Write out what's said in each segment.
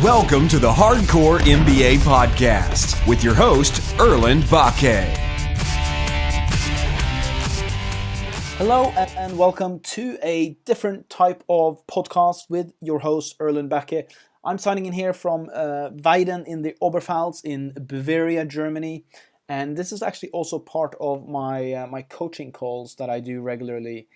Welcome to the Hardcore MBA podcast with your host, Erlend Bakke. Hello and welcome to a different type of podcast with your host, Erlend Bakke. I'm signing in here from Weiden in the Oberpfalz in Bavaria, Germany. And this is actually also part of my coaching calls that I do regularly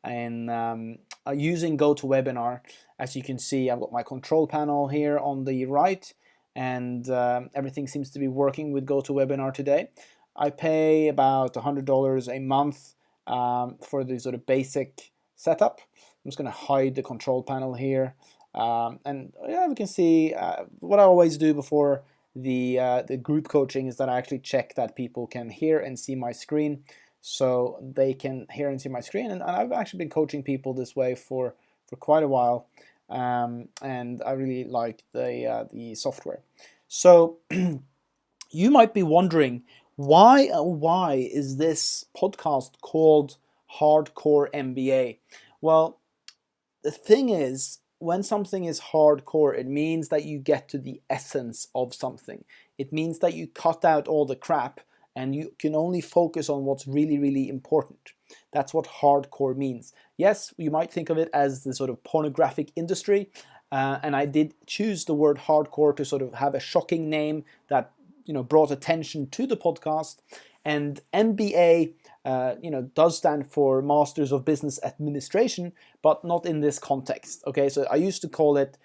and using GoToWebinar. As you can see, I've got my control panel here on the right, and everything seems to be working with GoToWebinar today. I pay about $100 a month for the sort of basic setup. I'm just going to hide the control panel here, and yeah, we can see what I always do before the group coaching is that I actually check that people can hear and see my screen. So they can hear and see my screen, and I've actually been coaching people this way for quite a while, and I really like the software. So you might be wondering, why is this podcast called Hardcore MBA? Well, the thing is, when something is hardcore, it means that you get to the essence of something. It means that you cut out all the crap and you can only focus on what's really, really important. That's what hardcore means. Yes, you might think of it as the sort of pornographic industry, and I did choose the word hardcore to sort of have a shocking name that brought attention to the podcast. And MBA, does stand for Masters of Business Administration, but not in this context. Okay, so I used to call it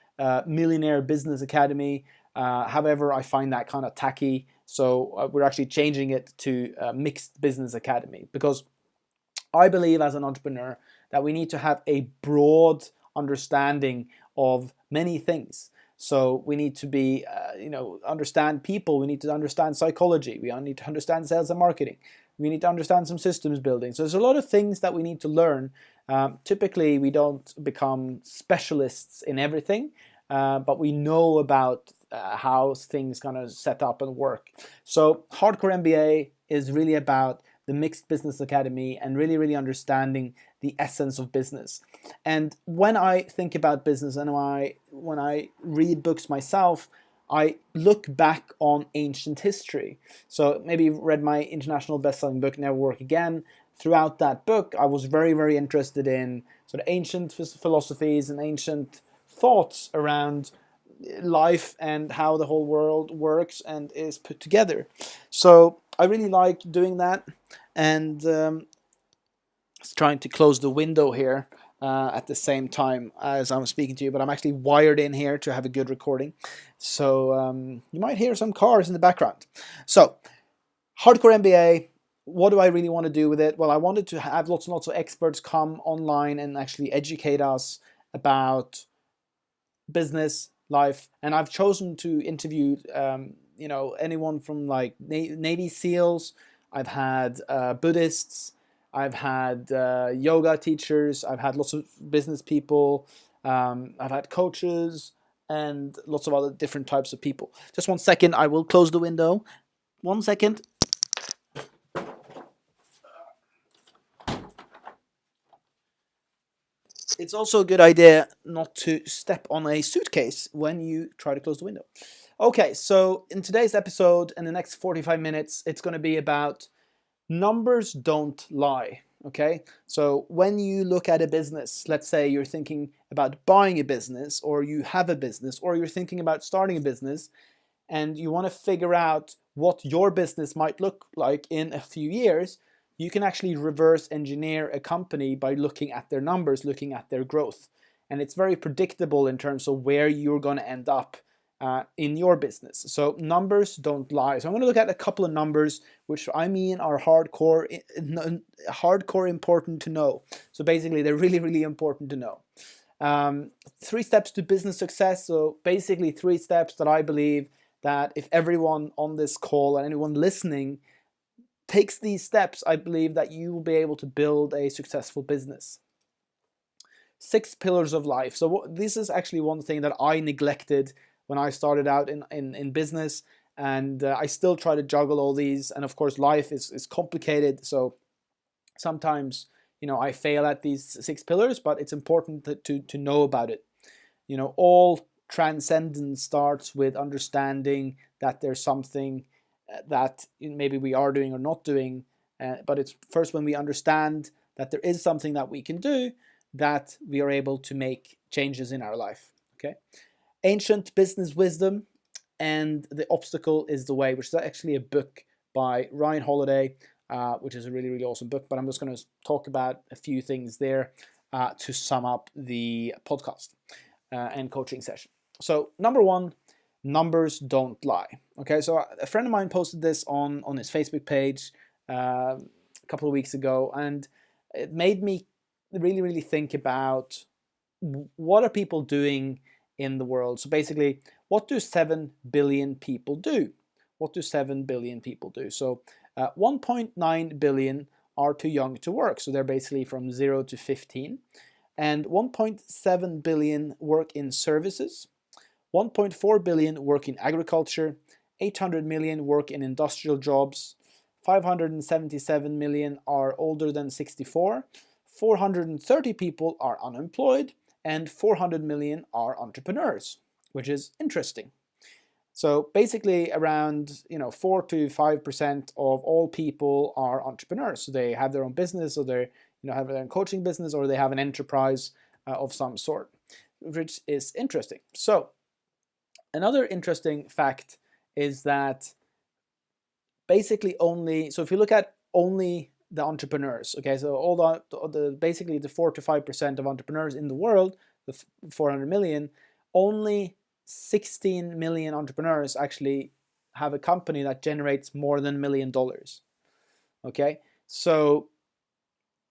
Millionaire Business Academy. However, I find that kind of tacky. So we're actually changing it to Mixed Business Academy, because I believe as an entrepreneur that we need to have a broad understanding of many things. So we need to be, understand people. We need to understand psychology. We need to understand sales and marketing. We need to understand some systems building. So there's a lot of things that we need to learn. Typically, we don't become specialists in everything, but we know about how things kind of set up and work. So Hardcore MBA is really about the Mixed Business Academy and really, really understanding the essence of business. And when I think about business and when I read books myself, I look back on ancient history. So maybe you've read my international best-selling book, Never Work Again. Throughout that book, I was very, very interested in sort of ancient philosophies and ancient thoughts around life and how the whole world works and is put together. So I really like doing that, and trying to close the window here at the same time as I'm speaking to you, but I'm actually wired in here to have a good recording. So you might hear some cars in the background. So Hardcore MBA, what do I really want to do with it? Well, I wanted to have lots and lots of experts come online and actually educate us about business, life, and I've chosen to interview anyone from like Navy SEALs. I've had Buddhists, I've had yoga teachers, I've had lots of business people, I've had coaches, and lots of other different types of people. Just 1 second, I will close the window. 1 second. It's also a good idea not to step on a suitcase when you try to close the window. Okay, so in today's episode, in the next 45 minutes, it's going to be about numbers don't lie. Okay, so when you look at a business, let's say you're thinking about buying a business, or you have a business, or you're thinking about starting a business, and you want to figure out what your business might look like in a few years, you can actually reverse engineer a company by looking at their numbers, looking at their growth. And it's very predictable in terms of where you're going to end up in your business. So numbers don't lie. So I'm going to look at a couple of numbers, which I mean are hardcore important to know. So basically, they're really, really important to know. 3 steps to business success. So basically 3 steps that I believe that if everyone on this call and anyone listening takes these steps, I believe that you will be able to build a successful business. 6 pillars of life. So this is actually one thing that I neglected when I started out in business, and I still try to juggle all these. And of course, life is complicated, so sometimes I fail at these 6 pillars, but it's important to know about it. All transcendence starts with understanding that there's something that maybe we are doing or not doing, but it's first when we understand that there is something that we can do that we are able to make changes in our life. Okay, Ancient Business Wisdom and The Obstacle is the Way, which is actually a book by Ryan Holiday, which is a really, really awesome book. But I'm just going to talk about a few things there to sum up the podcast and coaching session. So number one, numbers don't lie. Okay, so a friend of mine posted this on his Facebook page a couple of weeks ago, and it made me really, really think about what are people doing in the world. So basically, what do 7 billion people do? What do 7 billion people do? So 1.9 billion are too young to work. So they're basically from 0 to 15. And 1.7 billion work in services. 1.4 billion work in agriculture. 800 million work in industrial jobs. 577 million are older than 64. 430 people are unemployed. And 400 million are entrepreneurs, which is interesting. So basically around 4 to 5% of all people are entrepreneurs. So they have their own business, or they have their own coaching business, or they have an enterprise of some sort, which is interesting. So another interesting fact is that basically if you look at only the entrepreneurs, okay, so all the basically the 4 to 5% of entrepreneurs in the world, the 400 million, only 16 million entrepreneurs actually have a company that generates more than $1 million. Okay, so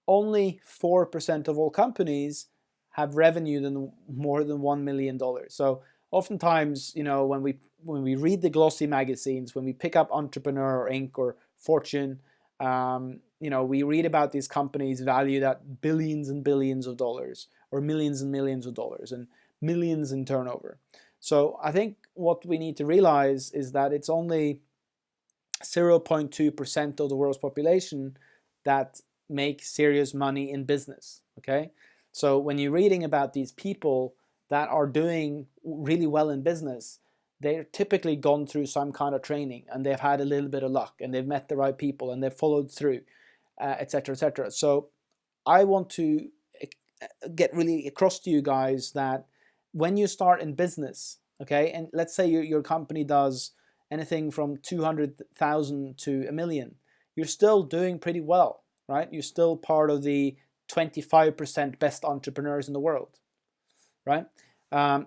only 4% of all companies have revenue than more than $1 million. So oftentimes, when we read the glossy magazines, when we pick up Entrepreneur or Inc. or Fortune, we read about these companies valued at billions and billions of dollars, or millions and millions of dollars, and millions in turnover. So I think what we need to realize is that it's only 0.2% of the world's population that make serious money in business. Okay, so when you're reading about these people that are doing really well in business, they're typically gone through some kind of training, and they've had a little bit of luck, and they've met the right people, and they've followed through, etc., etc. So I want to get really across to you guys that when you start in business, okay, and let's say your company does anything from 200,000 to $1 million, you're still doing pretty well, right? You're still part of the 25% best entrepreneurs in the world, right?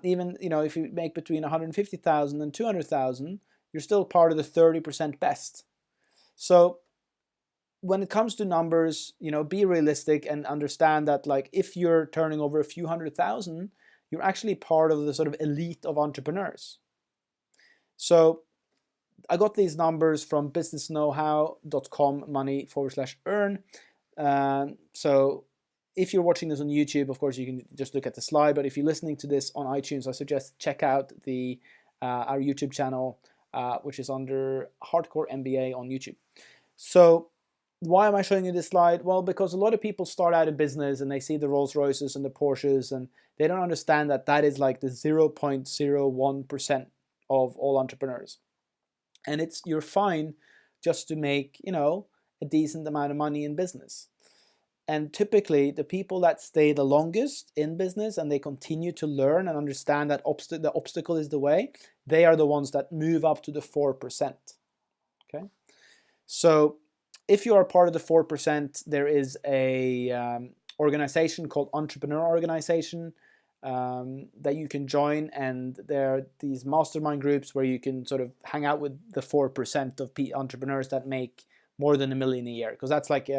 Even if you make between 150,000 and 200,000, you're still part of the 30% best. So when it comes to numbers, be realistic and understand that, like, if you're turning over a few 100,000, you're actually part of the sort of elite of entrepreneurs. So I got these numbers from businessknowhow.com money/earn. So if you're watching this on YouTube, of course, you can just look at the slide. But if you're listening to this on iTunes, I suggest check out our YouTube channel, which is under Hardcore MBA on YouTube. So why am I showing you this slide? Well, because a lot of people start out in business and they see the Rolls Royces and the Porsches, and they don't understand that is like the 0.01% of all entrepreneurs. And you're fine just to make, a decent amount of money in business. And typically, the people that stay the longest in business and they continue to learn and understand that the obstacle is the way, they are the ones that move up to the 4%. Okay? So if you are part of the 4%, there is a organization called Entrepreneur Organization that you can join, and there are these mastermind groups where you can sort of hang out with the 4% of entrepreneurs that make more than $1 million a year, because that's like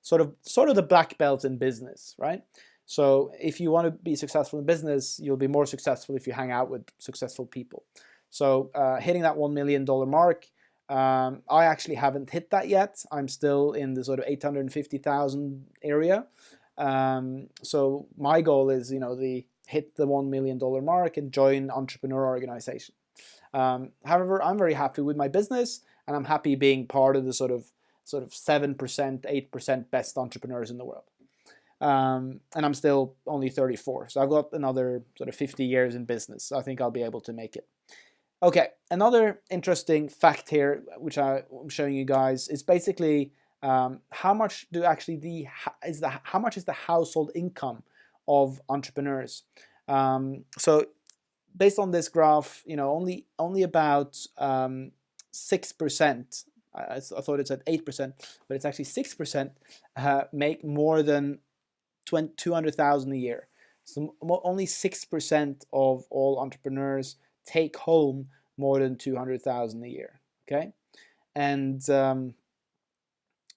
sort of the black belt in business, right? So if you want to be successful in business, you'll be more successful if you hang out with successful people. So hitting that $1 million mark, I actually haven't hit that yet. I'm still in the sort of 850,000 area. So my goal is, hit the $1 million mark and join Entrepreneur Organization. However, I'm very happy with my business, and I'm happy being part of the sort of 7%, 8% best entrepreneurs in the world. And I'm still only 34. So I've got another sort of 50 years in business. So I think I'll be able to make it. Okay, another interesting fact here, which I'm showing you guys, is basically how much do actually how much is the household income of entrepreneurs? So based on this graph, only about 6%. I thought it said 8%, but it's actually 6% make more than 200,000 a year. So only 6% of all entrepreneurs take home more than 200,000 a year. Okay, and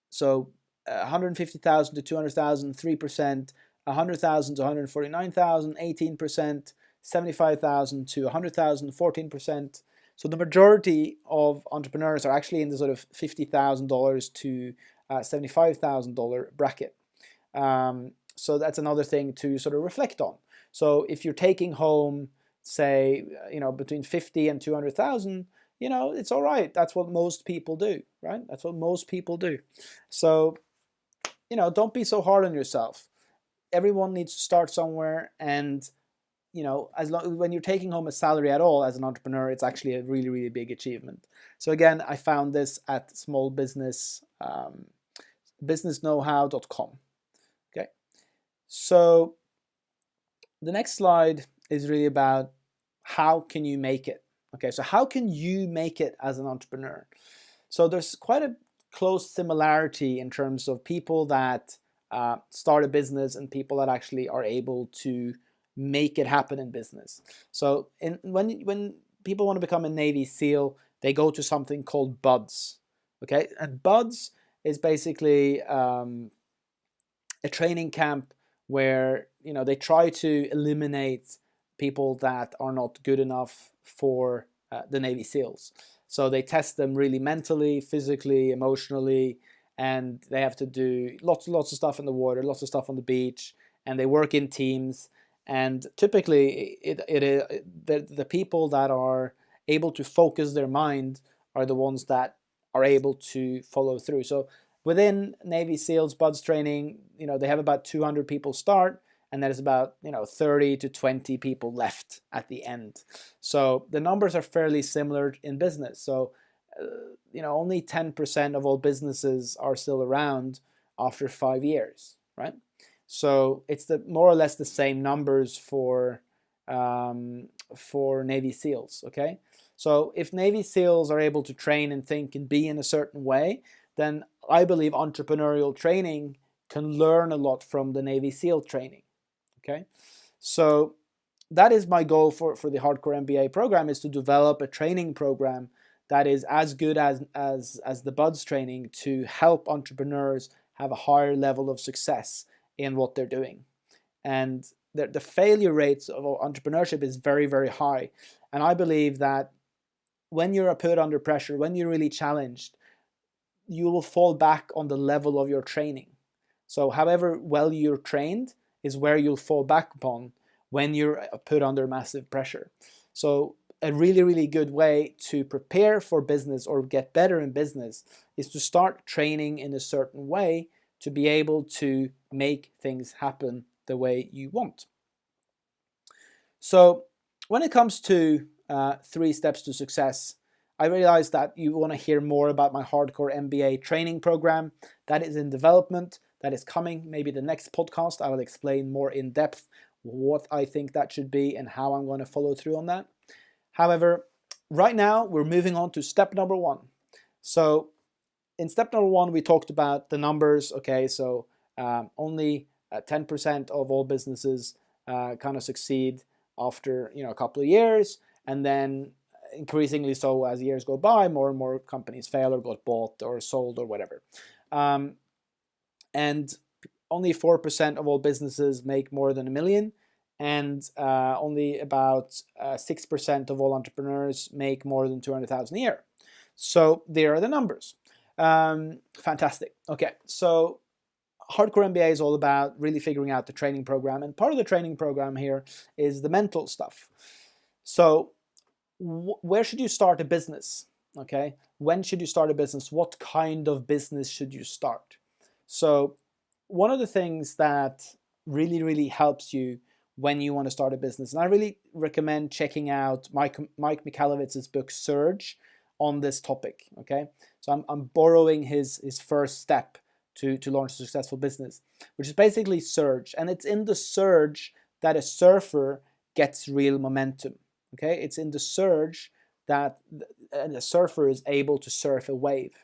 so 150,000 to 200,000, 3%, 100,000 to 149,000, 18%, 75,000 to 100,000, 14%. So the majority of entrepreneurs are actually in the sort of $50,000 to $75,000 bracket. So that's another thing to sort of reflect on. So if you're taking home, say, between 50 and 200,000, it's all right. That's what most people do, right? That's what most people do. So, don't be so hard on yourself. Everyone needs to start somewhere, and when you're taking home a salary at all as an entrepreneur, it's actually a really, really big achievement. So again, I found this at small business, businessknowhow.com. Okay, so the next slide is really about how can you make it. Okay, so how can you make it as an entrepreneur? So there's quite a close similarity in terms of people that start a business and people that actually are able to make it happen in business. So when people want to become a Navy SEAL, they go to something called BUDS. Okay, and BUDS is basically a training camp where they try to eliminate people that are not good enough for the Navy SEALs. So they test them really mentally, physically, emotionally, and they have to do lots of stuff in the water, lots of stuff on the beach, and they work in teams. And typically, the people that are able to focus their mind are the ones that are able to follow through. So within Navy SEALs BUDS training, they have about 200 people start, and there's about 30 to 20 people left at the end. So the numbers are fairly similar in business. So only 10% of all businesses are still around after 5 years, right? So it's more or less the same numbers for Navy SEALs. Okay, so if Navy SEALs are able to train and think and be in a certain way, then I believe entrepreneurial training can learn a lot from the Navy SEAL training. Okay, so that is my goal for the Hardcore MBA program, is to develop a training program that is as good as the BUDS training to help entrepreneurs have a higher level of success in what they're doing. And the failure rates of entrepreneurship is very, very high. And I believe that when you're put under pressure, when you're really challenged, you will fall back on the level of your training. So however well you're trained is where you'll fall back upon when you're put under massive pressure. So a really, really good way to prepare for business or get better in business is to start training in a certain way to be able to make things happen the way you want. So when it comes to 3 steps to success, I realized that you want to hear more about my Hardcore MBA training program. That is in development. That is coming. Maybe the next podcast I will explain more in depth what I think that should be and how I'm going to follow through on that. However, right now we're moving on to step number 1. So in step number 1, we talked about the numbers. Okay, so only 10% of all businesses kind of succeed after a couple of years, and then increasingly so as years go by, more and more companies fail or got bought or sold or whatever. And only 4% of all businesses make more than $1 million, and only about 6% of all entrepreneurs make more than 200,000 a year. So there are the numbers. Fantastic. Okay, so Hardcore MBA is all about really figuring out the training program, and part of the training program here is the mental stuff. So where should you start a business? Okay, when should you start a business? What kind of business should you start? So one of the things that really, really helps you when you want to start a business, and I really recommend checking out Mike Michalowicz's book Surge on this topic. Okay, so I'm borrowing his first step to launch a successful business, which is basically surge, and it's in the surge that a surfer gets real momentum. Okay, it's in the surge that a surfer is able to surf a wave.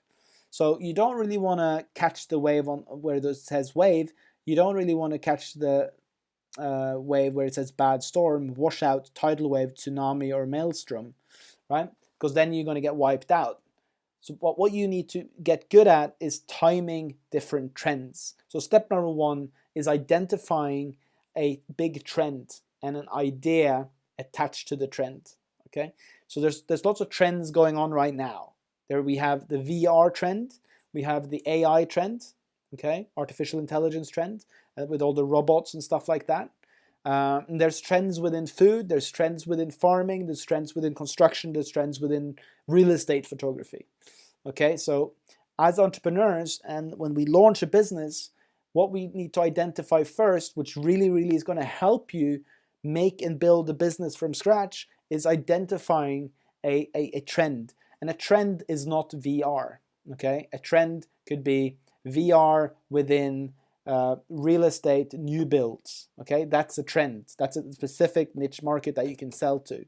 So you don't really want to catch the wave on where it says wave. You don't really want to catch the wave where it says bad storm, washout, tidal wave, tsunami, or maelstrom, right? Because then you're going to get wiped out. So what you need to get good at is timing different trends. So step number one is identifying a big trend and an idea attached to the trend. Okay, so there's lots of trends going on right now. There we have the VR trend, we have the AI trend, okay, artificial intelligence trend, with all the robots and stuff like that. And there's trends within food, there's trends within farming, there's trends within construction, there's trends within real estate photography. Okay, so as entrepreneurs, and when we launch a business, what we need to identify first, which really, really is going to help you make and build a business from scratch, is identifying a trend. And a trend is not VR. Okay, a trend could be VR within real estate new builds. Okay, that's a trend. That's a specific niche market that you can sell to.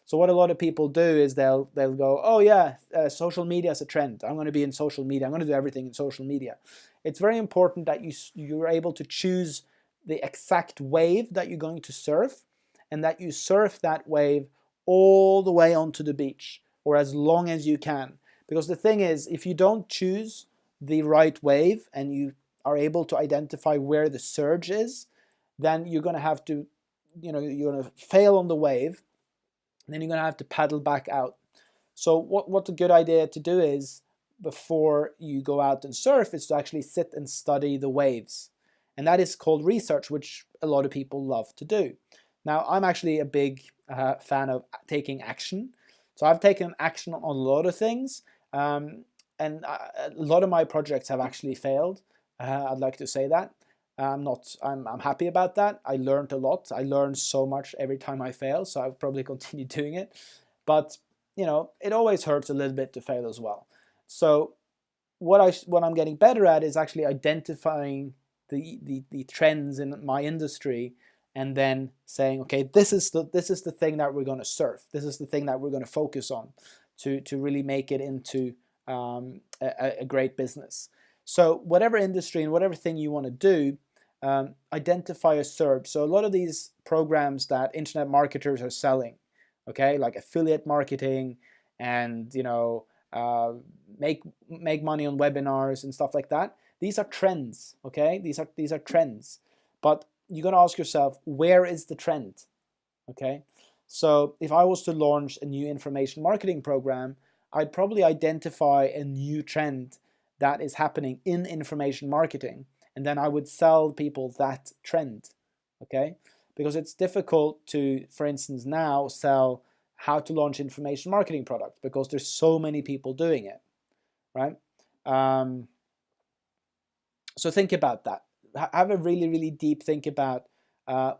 So what a lot of people do is they'll go, oh yeah, social media is a trend. I'm going to be in social media. I'm going to do everything in social media. It's very important that you're able to choose the exact wave that you're going to surf, and that you surf that wave all the way onto the beach, or as long as you can. Because the thing is, if you don't choose the right wave and you are able to identify where the surge is, then you're going to have to, you're going to fail on the wave, and then you're going to have to paddle back out. So what's a good idea to do is, before you go out and surf, is to actually sit and study the waves. And that is called research, which a lot of people love to do. Now, I'm actually a big fan of taking action. So I've taken action on a lot of things, and a lot of my projects have actually failed. I'd like to say that. I'm happy about that. I learned a lot. I learned so much every time I fail, so I'll probably continue doing it. But it always hurts a little bit to fail as well. So what I'm getting better at is actually identifying the trends in my industry, and then saying, okay, this is the thing that we're going to surf. This is the thing that we're going to focus on to really make it into a great business. So whatever industry and whatever thing you want to do, identify a surge. So a lot of these programs that internet marketers are selling, okay, like affiliate marketing, and make money on webinars and stuff like that. These are trends, okay? These are trends, but you got to ask yourself, where is the trend? Okay, so if I was to launch a new information marketing program, I'd probably identify a new trend that is happening in information marketing, and then I would sell people that trend. Okay, because it's difficult to, for instance, now sell how to launch information marketing products because there's so many people doing it, right? So think about that. Have a really, really deep think about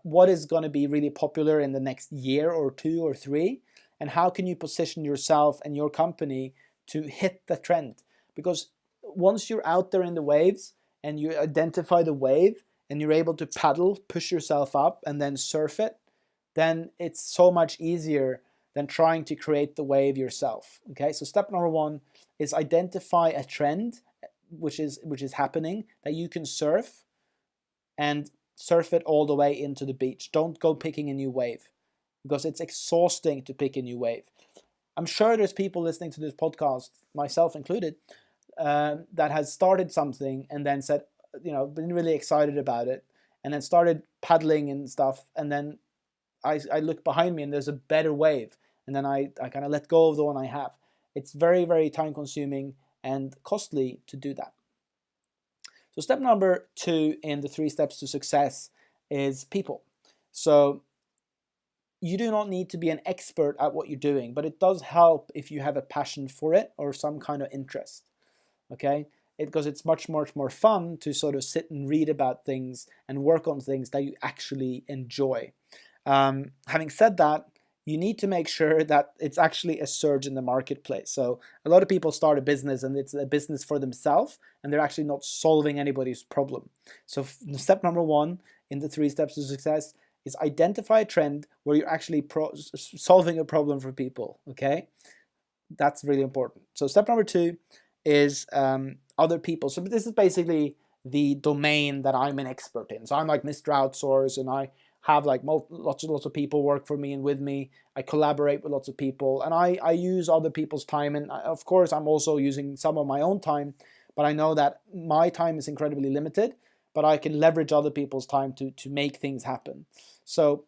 what is going to be really popular in the next year or 2 or 3, and how can you position yourself and your company to hit the trend. Because once you're out there in the waves and you identify the wave and you're able to paddle, push yourself up, and then surf it, then it's so much easier than trying to create the wave yourself. Okay, so step number 1 is identify a trend which is happening that you can surf, and surf it all the way into the beach. Don't go picking a new wave, because it's exhausting to pick a new wave. I'm sure there's people listening to this podcast, myself included, that has started something and then said, been really excited about it, and then started paddling and stuff, and then I look behind me and there's a better wave, and then I kind of let go of the one I have. It's very, very time consuming and costly to do that. So step number 2 in the 3 steps to success is people. So you do not need to be an expert at what you're doing, but it does help if you have a passion for it or some kind of interest. Okay, because it's much more fun to sort of sit and read about things and work on things that you actually enjoy. Having said that, you need to make sure that it's actually a surge in the marketplace. So a lot of people start a business and it's a business for themselves, and they're actually not solving anybody's problem. So step number one in the 3 steps to success is identify a trend where you're actually solving a problem for people, okay? That's really important. So step number 2 is other people. So this is basically the domain that I'm an expert in. So I'm like Mr. Outsource, and I have like lots of people work for me and with me. I collaborate with lots of people, and I use other people's time, and of course I'm also using some of my own time, but I know that my time is incredibly limited, but I can leverage other people's time to make things happen. So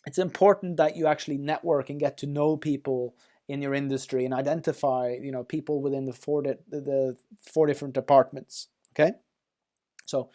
it's important that you actually network and get to know people in your industry and identify, people within the four different departments. Okay. So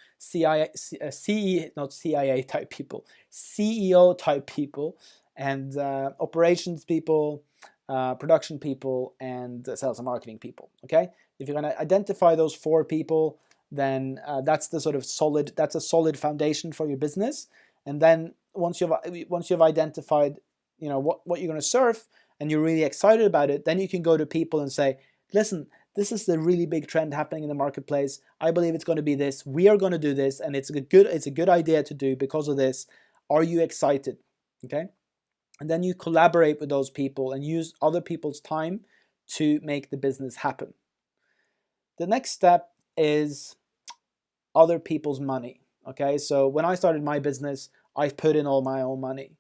not CIA type people, CEO type people, and operations people, production people, and sales and marketing people. Okay, if you're going to identify those 4 people, then that's a solid foundation for your business. And then once you've identified, what you're going to serve, and you're really excited about it, then you can go to people and say, listen, this is the really big trend happening in the marketplace. I believe it's going to be this. We are going to do this, and it's a good idea to do because of this. Are you excited? Okay? And then you collaborate with those people and use other people's time to make the business happen. The next step is other people's money. Okay? So when I started my business, I put in all my own money.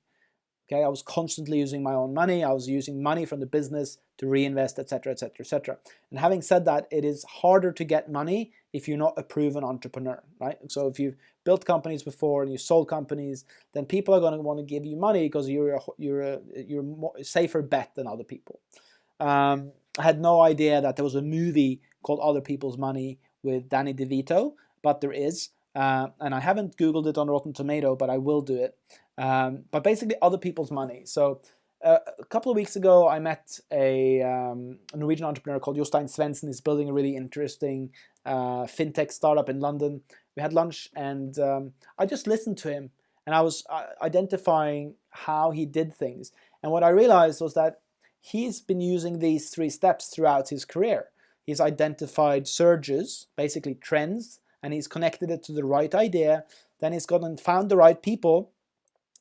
Okay, I was constantly using my own money. I was using money from the business to reinvest, etc., etc., etc. And having said that, it is harder to get money if you're not a proven entrepreneur, right? So if you've built companies before and you sold companies, then people are going to want to give you money because you're a more safer bet than other people. I had no idea that there was a movie called Other People's Money with Danny DeVito, but there is. And I haven't Googled it on Rotten Tomato, but I will do it. But basically, other people's money. So a couple of weeks ago, I met a Norwegian entrepreneur called Jostein Svendsen. He's building a really interesting fintech startup in London. We had lunch, and I just listened to him, and I was identifying how he did things. And what I realized was that he's been using these 3 steps throughout his career. He's identified surges, basically trends, and he's connected it to the right idea. Then he's gone and found the right people,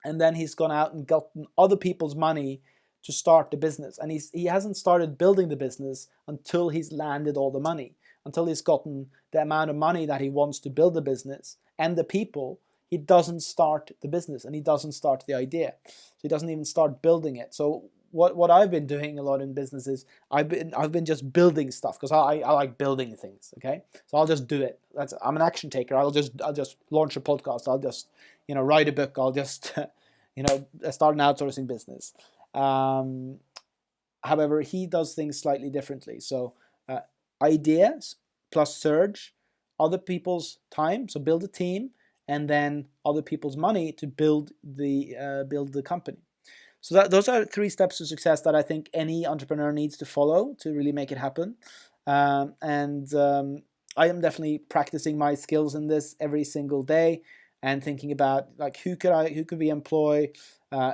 and then he's gone out and gotten other people's money to start the business. And he hasn't started building the business until he's landed all the money, until he's gotten the amount of money that he wants to build the business and the people. He doesn't start the business, and he doesn't start the idea. So he doesn't even start building it. So what I've been doing a lot in business is I've been just building stuff because I like building things. Okay, so I'll just do it. I'm an action taker. I'll just launch a podcast. I'll just write a book. I'll just start an outsourcing business. However, he does things slightly differently. So ideas plus surge, other people's time. So build a team, and then other people's money to build the company. So those are 3 steps to success that I think any entrepreneur needs to follow to really make it happen. I am definitely practicing my skills in this every single day and thinking about like who could we employ,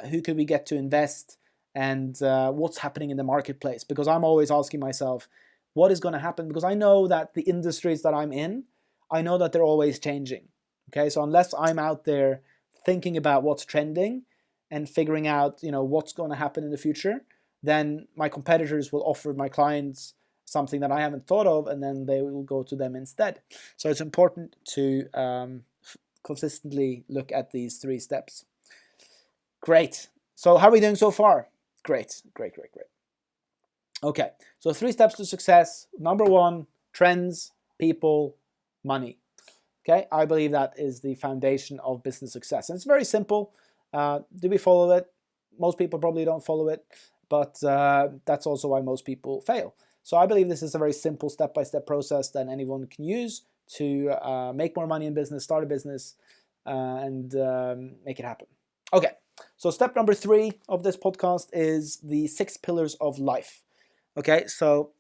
who could we get to invest, and what's happening in the marketplace. Because I'm always asking myself, what is going to happen? Because I know that the industries that I'm in, I know that they're always changing. Okay, so unless I'm out there thinking about what's trending and figuring out, what's going to happen in the future, then my competitors will offer my clients something that I haven't thought of, and then they will go to them instead. So it's important to consistently look at these 3 steps. Great. So how are we doing so far? Great. Okay, so 3 steps to success. Number 1, trends, people, money. Okay, I believe that is the foundation of business success. And it's very simple. Do we follow it? Most people probably don't follow it, but that's also why most people fail. So I believe this is a very simple step-by-step process that anyone can use to make more money in business, start a business, and make it happen. Okay, so step number 3 of this podcast is the 6 pillars of life. Okay, so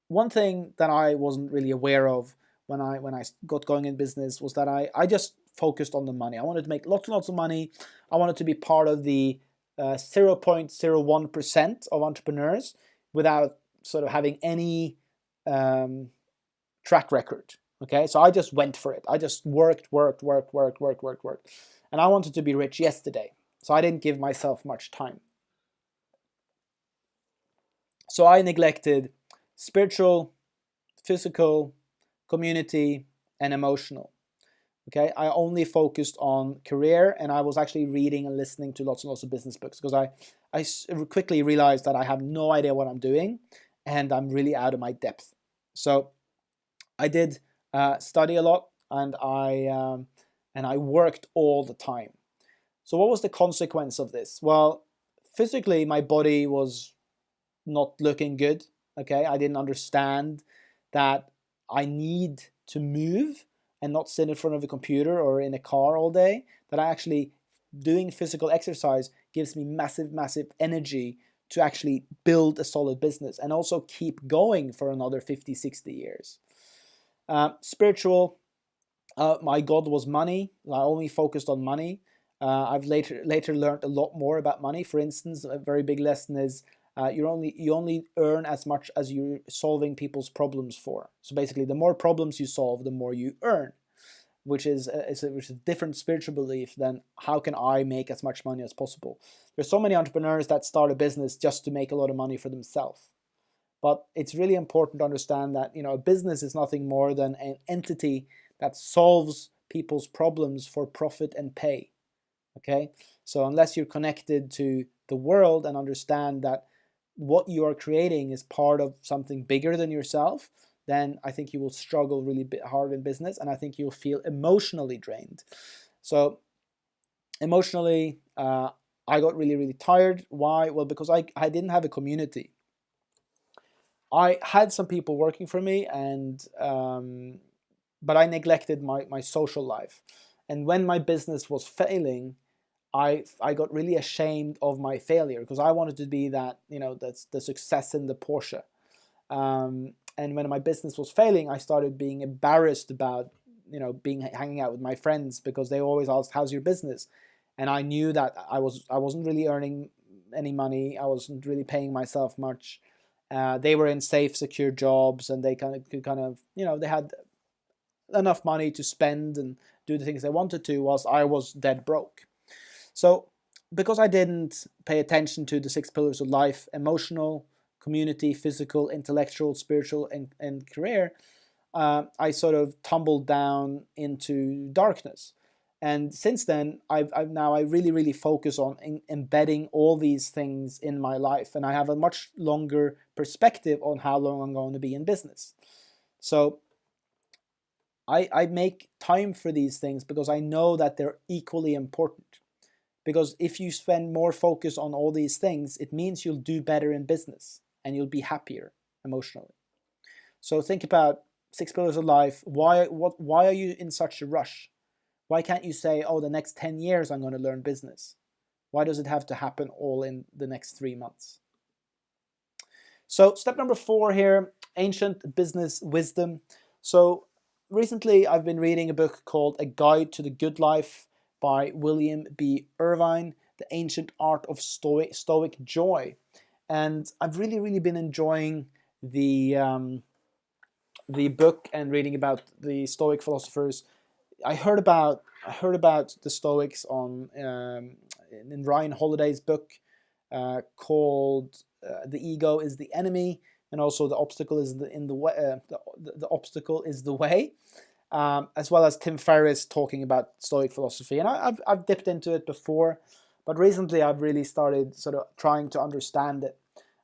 one thing that I wasn't really aware of when I got going in business was that I just focused on the money. I wanted to make lots and lots of money. I wanted to be part of the 0.01% of entrepreneurs without sort of having any track record. Okay, so I just went for it. I just worked, and I wanted to be rich yesterday. So I didn't give myself much time. So I neglected spiritual, physical, community, and emotional. Okay, I only focused on career, and I was actually reading and listening to lots and lots of business books because I quickly realized that I have no idea what I'm doing, and I'm really out of my depth. So I did study a lot, and I worked all the time. So what was the consequence of this? Well, physically, my body was not looking good. Okay, I didn't understand that I need to move and not sit in front of a computer or in a car all day. That I actually doing physical exercise gives me massive energy to actually build a solid business and also keep going for another 50, 60 years. Spiritual, my God was money. I only focused on money. I've later learned a lot more about money. For instance, a very big lesson is you only earn as much as you're solving people's problems for. So basically, the more problems you solve, the more you earn, which is a different spiritual belief than how can I make as much money as possible. There's so many entrepreneurs that start a business just to make a lot of money for themselves. But it's really important to understand that a business is nothing more than an entity that solves people's problems for profit and pay. Okay, so unless you're connected to the world and understand that what you are creating is part of something bigger than yourself, then I think you will struggle really hard in business, and I think you'll feel emotionally drained. So emotionally, I got really tired. Why? Well, because I didn't have a community. I had some people working for me, but I neglected my social life. And when my business was failing, I got really ashamed of my failure because I wanted to be that's the success in the Porsche. And when my business was failing, I started being embarrassed about hanging out with my friends because they always asked, "How's your business?" And I knew that I wasn't really earning any money. I wasn't really paying myself much. They were in safe, secure jobs, and they they had enough money to spend and do the things they wanted to, whilst I was dead broke. So because I didn't pay attention to the 6 pillars of life, emotional, community, physical, intellectual, spiritual, and career, I sort of tumbled down into darkness. And since then, I really focus on embedding all these things in my life, and I have a much longer perspective on how long I'm going to be in business. So I make time for these things because I know that they're equally important. Because if you spend more focus on all these things, it means you'll do better in business and you'll be happier emotionally. So think about 6 pillars of life. Why are you in such a rush? Why can't you say, oh, the next 10 years I'm going to learn business? Why does it have to happen all in the next 3 months? So step number 4 here, ancient business wisdom. So recently I've been reading a book called A Guide to the Good Life by William B. Irvine, The Ancient Art of Stoic Joy. And I've really been enjoying the book and reading about the Stoic philosophers. I heard about the Stoics in Ryan Holiday's book called "The Ego is the Enemy," and also "The Obstacle is the Way." The obstacle is the way, as well as Tim Ferriss talking about Stoic philosophy. And I've dipped into it before, but recently I've really started sort of trying to understand it,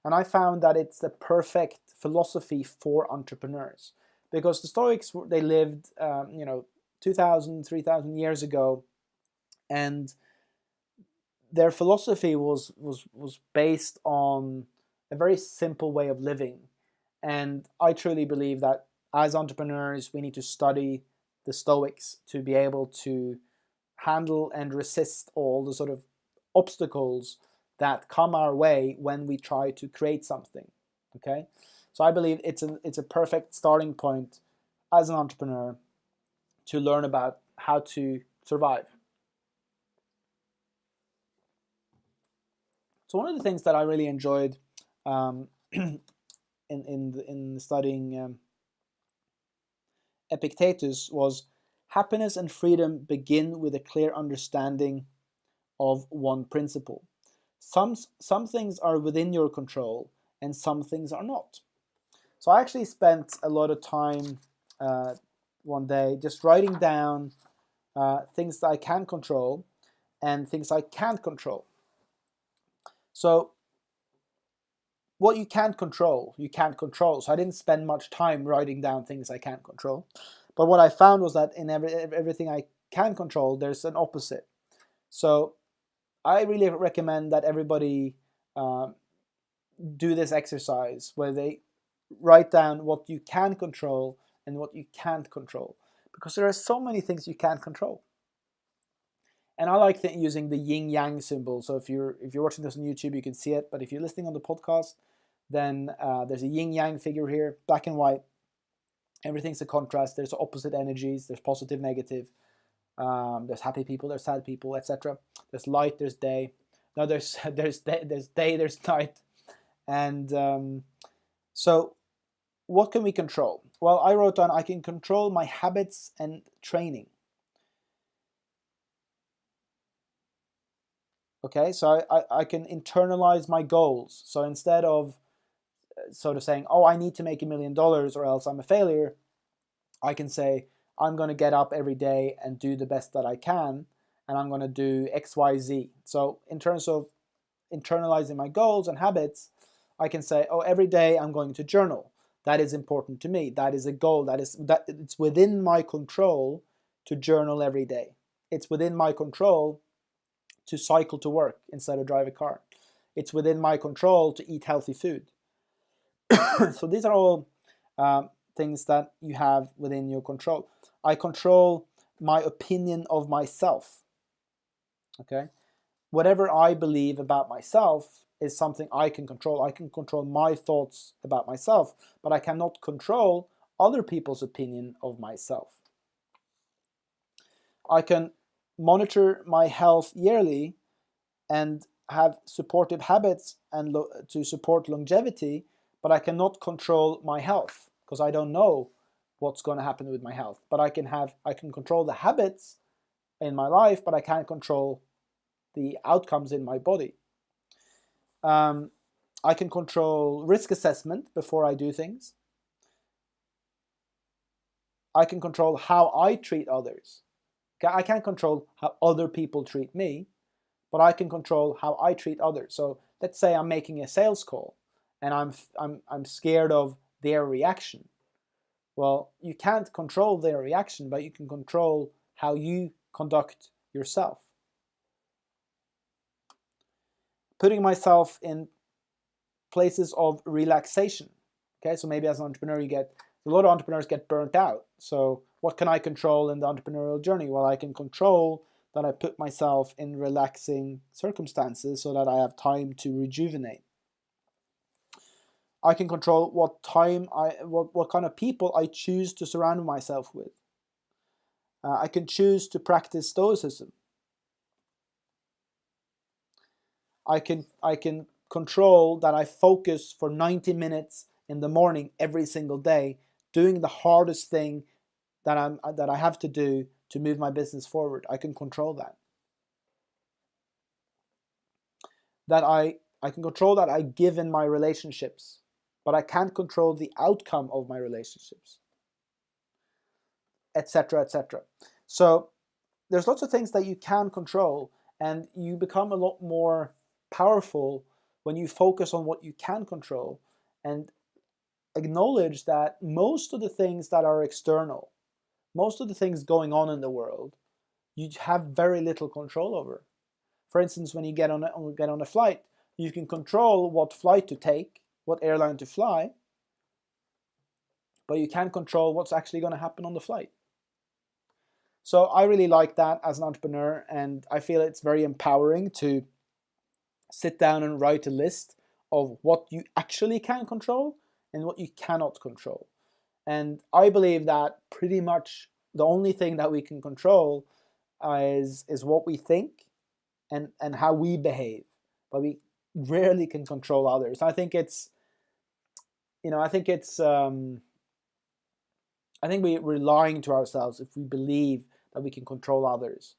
and I found that it's the perfect philosophy for entrepreneurs, because the Stoics, they lived 2,000, 3,000 years ago, and their philosophy was based on a very simple way of living. And I truly believe that as entrepreneurs, we need to study the Stoics to be able to handle and resist all the sort of obstacles that come our way when we try to create something. Okay, So I believe it's a perfect starting point as an entrepreneur to learn about how to survive. So one of the things that I really enjoyed in studying Epictetus was happiness and freedom begin with a clear understanding of one principle. Some things are within your control and some things are not. So I actually spent a lot of time one day just writing down things that I can control and things I can't control. So what you can't control, you can't control. So I didn't spend much time writing down things I can't control. But what I found was that in everything I can control, there's an opposite. So I really recommend that everybody do this exercise where they write down what you can control and what you can't control, because there are so many things you can't control. And I like using the yin yang symbol. So if you're watching this on YouTube, you can see it. But if you're listening on the podcast, then there's a yin yang figure here, black and white. Everything's a contrast. There's opposite energies. There's positive, negative. There's happy people. There's sad people, etc. There's light. There's day. No, there's day. There's night. And so, what can we control? Well, I wrote down I can control my habits and training. Okay, so I can internalize my goals. So instead of sort of saying, oh, I need to make $1 million or else I'm a failure, I can say, I'm going to get up every day and do the best that I can, and I'm going to do X, Y, Z. So in terms of internalizing my goals and habits, I can say, oh, every day I'm going to journal. That is important to me. That is a goal. That it's within my control to journal every day. It's within my control to cycle to work instead of drive a car. It's within my control to eat healthy food. So these are all things that you have within your control. I control my opinion of myself. Okay, whatever I believe about myself is something I can control. I can control my thoughts about myself, but I cannot control other people's opinion of myself. I can monitor my health yearly and have supportive habits and to support longevity, but I cannot control my health because I don't know what's going to happen with my health. But I can control the habits in my life, but I can't control the outcomes in my body. I can control risk assessment before I do things. I can control how I treat others. Okay? I can't control how other people treat me, but I can control how I treat others. So let's say I'm making a sales call and I'm scared of their reaction. Well, you can't control their reaction, but you can control how you conduct yourself. Putting myself in places of relaxation. Okay, so maybe as an entrepreneur, a lot of entrepreneurs get burnt out. So what can I control in the entrepreneurial journey? Well, I can control that I put myself in relaxing circumstances so that I have time to rejuvenate. I can control what kind of people I choose to surround myself with. I can choose to practice stoicism. I can control that I focus for 90 minutes in the morning every single day, doing the hardest thing that I have to do to move my business forward. I can control that. That I can control that I give in my relationships, but I can't control the outcome of my relationships, etc., etc. So there's lots of things that you can control, and you become a lot more powerful when you focus on what you can control and acknowledge that most of the things that are external, most of the things going on in the world, you have very little control over. For instance, when you get on a flight, you can control what flight to take, what airline to fly, but you can't control what's actually going to happen on the flight. So I really like that as an entrepreneur, and I feel it's very empowering to sit down and write a list of what you actually can control and what you cannot control. And I believe that pretty much the only thing that we can control is what we think and how we behave, but we rarely can control others. I think we're lying to ourselves if we believe that we can control others.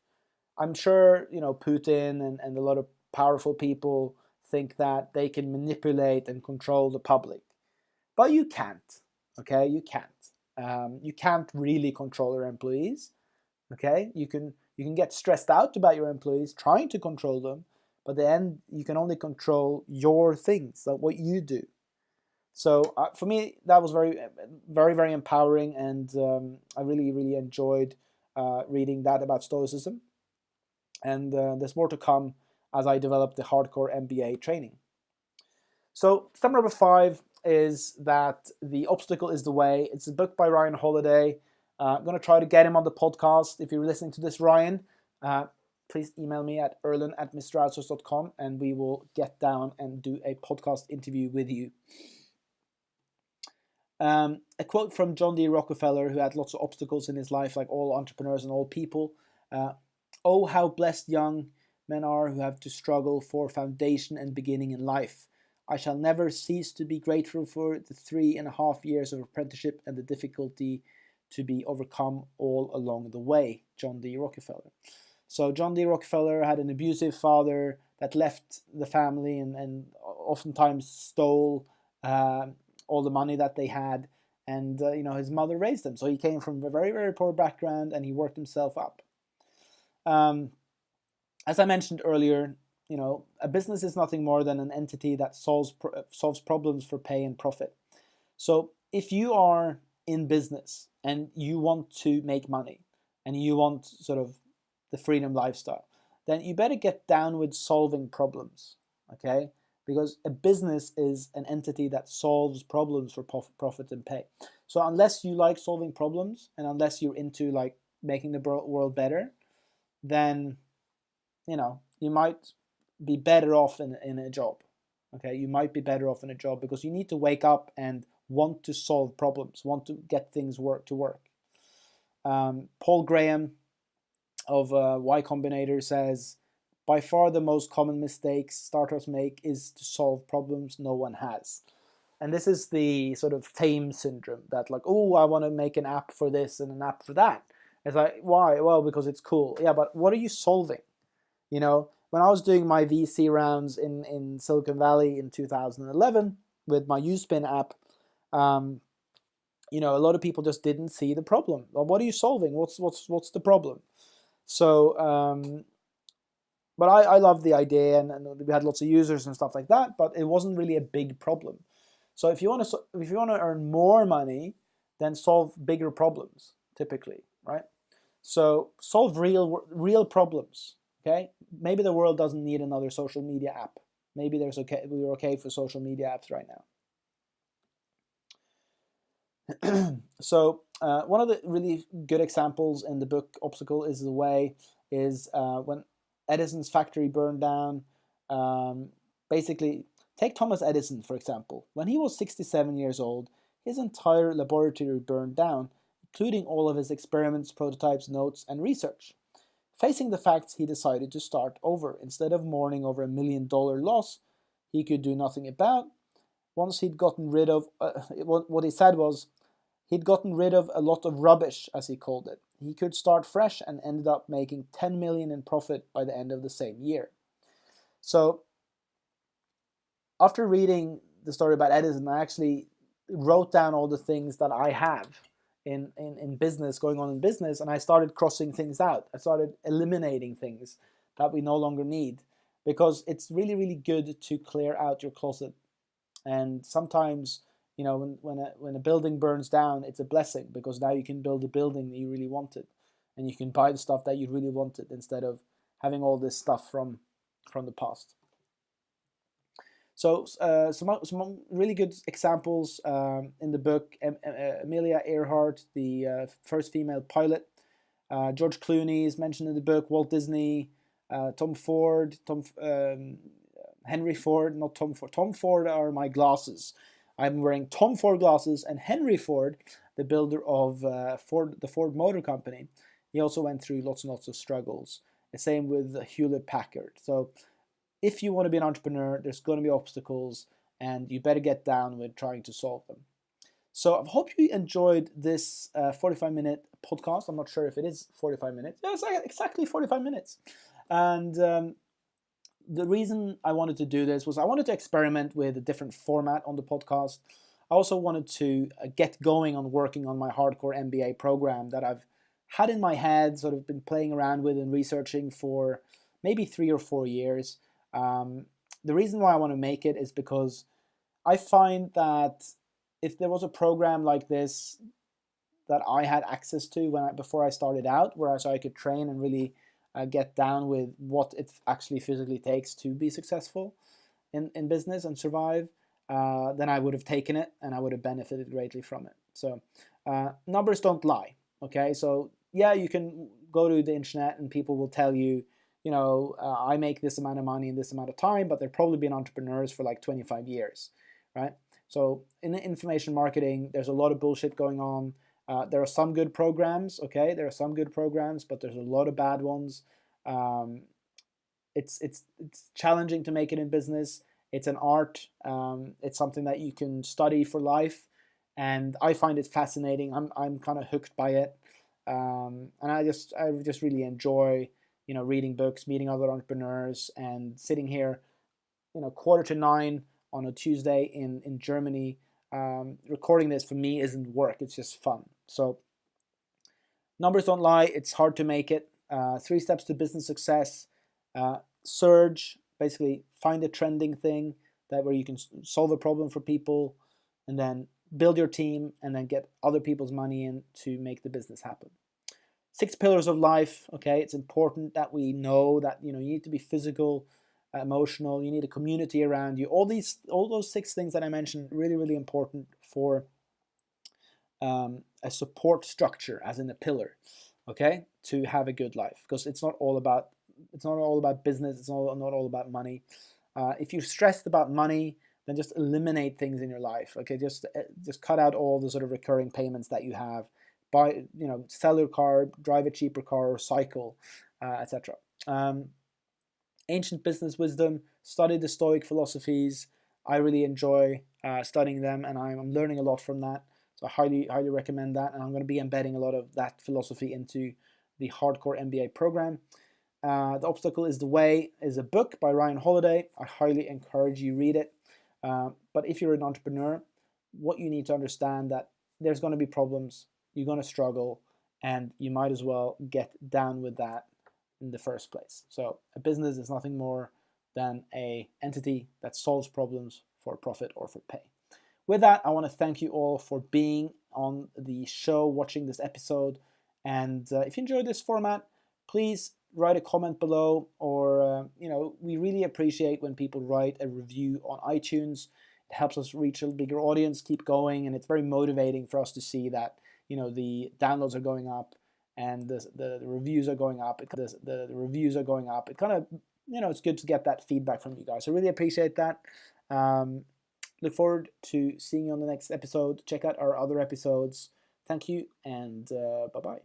I'm sure, Putin and a lot of powerful people think that they can manipulate and control the public. But you can't, okay? You can't. You can't really control your employees, okay? You can get stressed out about your employees, trying to control them, but then you can only control your things, like what you do. So for me, that was very, very, very empowering, and I really, really enjoyed reading that about Stoicism. And there's more to come as I develop the hardcore MBA training. So step number 5 is that the obstacle is the way. It's a book by Ryan Holiday. I'm going to try to get him on the podcast. If you're listening to this, Ryan, please email me at erlend@mroutsource.com, and we will get down and do a podcast interview with you. A quote from John D. Rockefeller, who had lots of obstacles in his life, like all entrepreneurs and all people. Oh, how blessed young men are who have to struggle for foundation and beginning in life. I shall never cease to be grateful for the 3.5 years of apprenticeship and the difficulty to be overcome all along the way. John D. Rockefeller. So John D. Rockefeller had an abusive father that left the family and oftentimes stole all the money that they had, and his mother raised him. So he came from a very, very poor background, and he worked himself up. As I mentioned earlier, a business is nothing more than an entity that solves problems for pay and profit. So if you are in business and you want to make money and you want sort of the freedom lifestyle, then you better get down with solving problems, okay? Because a business is an entity that solves problems for profit and pay. So unless you like solving problems and unless you're into like making the world better, then you might be better off in a job. Okay, you might be better off in a job because you need to wake up and want to solve problems, want to get things to work. Paul Graham of Y Combinator says, by far the most common mistakes startups make is to solve problems no one has. And this is the sort of fame syndrome that like, oh, I want to make an app for this and an app for that. It's like, why? Well, because it's cool. Yeah, but what are you solving? When I was doing my VC rounds in Silicon Valley in 2011 with my Uspin app, a lot of people just didn't see the problem. Well, what are you solving? What's the problem? So, but I love the idea, and we had lots of users and stuff like that. But it wasn't really a big problem. So if you want to earn more money, then solve bigger problems typically, right? So solve real problems. Okay, maybe the world doesn't need another social media app. Maybe we're okay for social media apps right now. So one of the really good examples in the book Obstacle is the Way is when Edison's factory burned down. Basically, take Thomas Edison, for example. When he was 67 years old, his entire laboratory burned down, including all of his experiments, prototypes, notes, and research. Facing the facts, he decided to start over. Instead of mourning over $1 million loss he could do nothing about, once he'd gotten rid of, what he said was, he'd gotten rid of a lot of rubbish, as he called it. He could start fresh and ended up making $10 million in profit by the end of the same year. So, after reading the story about Edison, I actually wrote down all the things that I have in business, going on in business, and I started crossing things out. I started eliminating things that we no longer need, because it's really, really good to clear out your closet. And sometimes, when a building burns down, it's a blessing, because now you can build a building that you really wanted, and you can buy the stuff that you really wanted instead of having all this stuff from the past. So some really good examples in the book. Amelia Earhart, the first female pilot. George Clooney is mentioned in the book. Walt Disney, Tom Ford, Henry Ford, not Tom Ford. Tom Ford are my glasses. I'm wearing Tom Ford glasses, and Henry Ford, the builder of the Ford Motor Company, he also went through lots and lots of struggles. The same with Hewlett Packard. So if you want to be an entrepreneur, there's going to be obstacles, and you better get down with trying to solve them. So I hope you enjoyed this 45-minute podcast. I'm not sure if it is 45 minutes. Yeah, it's exactly 45 minutes. And the reason I wanted to do this was I wanted to experiment with a different format on the podcast. I also wanted to get going on working on my hardcore MBA program that I've had in my head, sort of been playing around with and researching for maybe 3 or 4 years. The reason why I want to make it is because I find that if there was a program like this that I had access to before I started out, where I could train and really get down with what it actually physically takes to be successful in business and survive, then I would have taken it and I would have benefited greatly from it. So numbers don't lie, okay? So yeah, you can go to the internet and people will tell you, I make this amount of money in this amount of time, but they've probably been entrepreneurs for like 25 years, right? So in information marketing, there's a lot of bullshit going on. There are some good programs, okay? There are some good programs, but there's a lot of bad ones. It's challenging to make it in business. It's an art. It's something that you can study for life, and I find it fascinating. I'm kind of hooked by it, and I just really enjoy reading books, meeting other entrepreneurs, and sitting here 8:45 on a Tuesday in Germany. Recording this for me isn't work, it's just fun. So numbers don't lie, it's hard to make it. 3 steps to business success. Surge, basically find a trending thing where you can solve a problem for people, and then build your team, and then get other people's money in to make the business happen. 6 pillars of life, okay? It's important that we know that you need to be physical, emotional, you need a community around you. All those 6 things that I mentioned, really, really important for a support structure, as in a pillar, okay, to have a good life. Because it's not all about business. It's not all about money. If you're stressed about money, then just eliminate things in your life. Okay, just cut out all the sort of recurring payments that you have. Sell your car, drive a cheaper car, or cycle, etc. Ancient business wisdom, study the Stoic philosophies. I really enjoy studying them, and I'm learning a lot from that. So I highly recommend that, and I'm going to be embedding a lot of that philosophy into the Hardcore MBA program. The Obstacle is the Way is a book by Ryan Holiday. I highly encourage you read it. But if you're an entrepreneur, what you need to understand that there's going to be problems, you're going to struggle, and you might as well get down with that in the first place. So a business is nothing more than an entity that solves problems for profit or for pay. With that, I want to thank you all for being on the show, watching this episode. And if you enjoyed this format, please write a comment below, or we really appreciate when people write a review on iTunes. It helps us reach a bigger audience, keep going, and it's very motivating for us to see that the downloads are going up and the reviews are going up. The reviews are going up. It kind of it's good to get that feedback from you guys. I really appreciate that. Look forward to seeing you on the next episode. Check out our other episodes. Thank you, and bye-bye.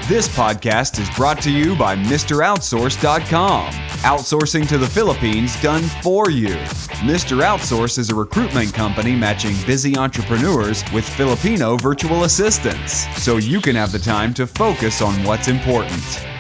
This podcast is brought to you by MrOutsource.com. Outsourcing to the Philippines done for you. Mr. Outsource is a recruitment company matching busy entrepreneurs with Filipino virtual assistants, so you can have the time to focus on what's important.